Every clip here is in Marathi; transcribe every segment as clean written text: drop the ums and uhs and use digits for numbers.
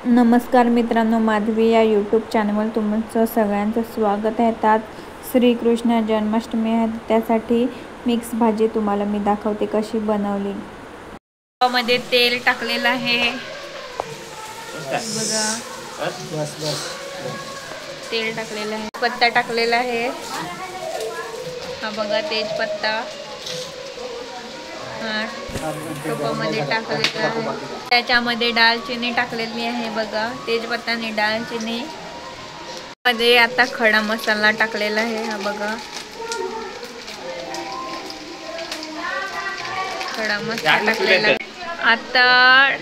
नमस्कार मित्रांनो, माधवी या यूट्यूब चॅनलवर तुमचं सगळ्यांचं स्वागत आहे. त्यात श्रीकृष्ण जन्माष्टमी आहे, त्यासाठी मिक्स भाजी तुम्हाला मी दाखवते कशी बनवली. मध्ये तेल टाकलेलं आहे बघा, तेल टाकलेलं आहे, पत्ता टाकलेला आहे, हा बघा तेजपत्ता टोपामध्ये टाकलेलं आहे. त्याच्यामध्ये दालचिनी टाकलेली आहे बघा, तेजपत्ता आणि दालचिनी मध्ये आता खडा मसाला टाकलेला आहे, हा बघा खडा मसाला टाकलेला. आता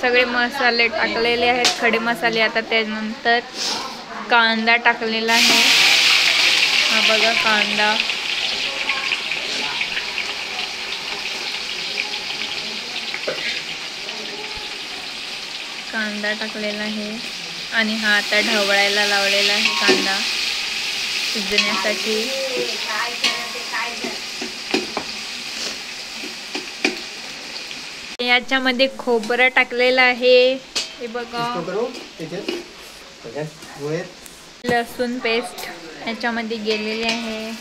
सगळे मसाले टाकलेले आहेत, खडे मसाले. आता त्यानंतर कांदा टाकलेला आहे, हा बघा कांदा, कांदा टाकलेला आहे आणि हा आता ढवळायला लावलेला आहे कांदा शिजण्यासाठी. याच्यामध्ये खोबरं टाकलेलं आहे, हे बघा, लसूण पेस्ट याच्यामध्ये गेलेली आहे,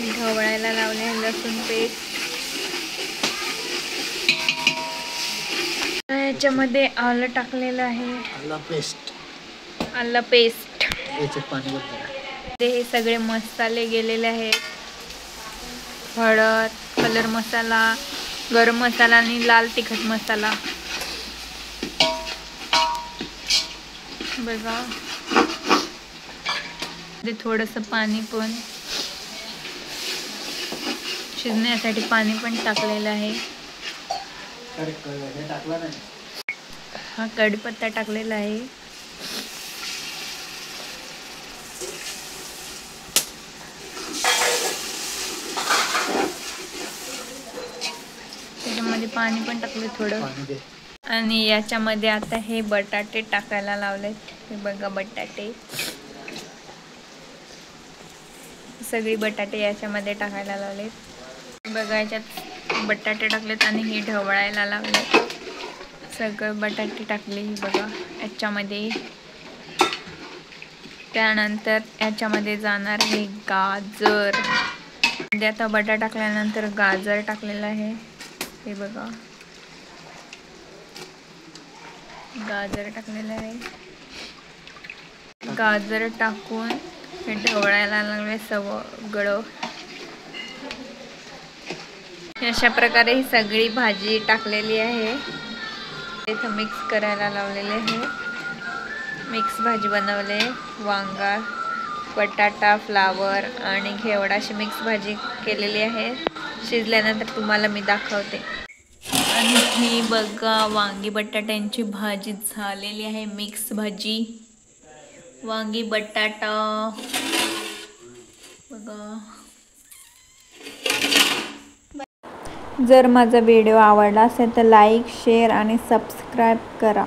ढवळायला लावले आहे लसूण पेस्ट. याच्यामध्ये आलं टाकलेलं आहे, आलं पेस्ट. हे सगळे मसाले गेलेले आहेत, हळद, कलर मसाला, गरम मसाला आणि लाल तिखट मसाला बघा. थोडंसं पाणी पण शिजण्यासाठी पाणी पण टाकलेलं आहे. हा कढीपत्ता टाकलेला आहे, त्याच्यामध्ये पाणी पण टाकले थोडं. आणि याच्यामध्ये आता हे बटाटे टाकायला लावलेत, हे बघा बटाटे, सगळी बटाटे याच्यामध्ये टाकायला लावलेत बघा. याच्यात बटाटे टाकलेत आणि हे ढवळायला लावले, सगळं बटाटे टाकले बघा याच्यामध्ये. त्यानंतर याच्यामध्ये जाणार हे गाजर. आता बटाटा टाकल्यानंतर गाजर टाकलेलं आहे, हे बघा गाजर टाकलेलं आहे. गाजर टाकून हे ढवळायला लागले सगळं. अशा प्रकारे ही सगळी भाजी टाकलेली आहे, इथं मिक्स करायला लावलेले आहे. मिक्स भाजी बनवले, वांगा, बटाटा, फ्लावर आणि घेवडा अशी मिक्स भाजी केलेली आहे. शिजल्यानंतर तुम्हाला मी दाखवते. आणि ही बघा वांगी बटाट्यांची भाजी झालेली आहे, मिक्स भाजी, वांगी बटाटा बघा. जर माझा व्हिडिओ आवडला असेल तर लाईक, शेअर आणि सबस्क्राईब करा.